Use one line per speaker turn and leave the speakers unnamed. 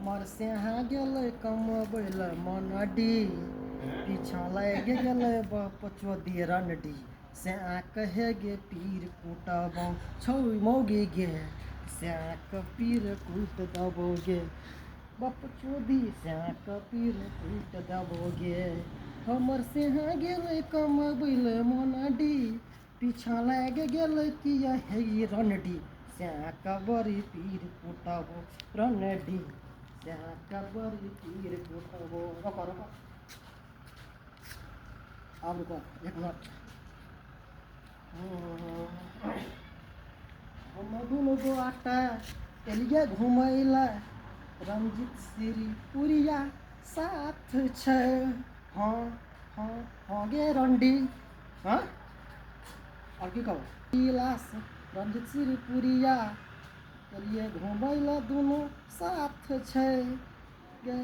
मरसेहा गेलै कमबैले मनडी पीछा लाग गेलै पचोदी रनडी से कहे गे पीर कूटबौ छौ मौगी गे से पीर कूट देबौ गे बपचोदी से पीर कूट देबौ गे हमर सेहा गेलै कमबैले मनडी पीछा लाग गेलै किया हे रनडी से बड़ी पीर कूटबौ रनडी से बड़ी पीर कूटबौ रको अब रुको एक मिनट हम दुनू गोटा एलिए घुमैला रंजित श्रीपुरिया साथ छै हाँ हाँ हाँ गे रंडी हाँ और की कहू कैलाश रंजित श्रीपुरिया एलिए घुमैला दुनू साथ छै गे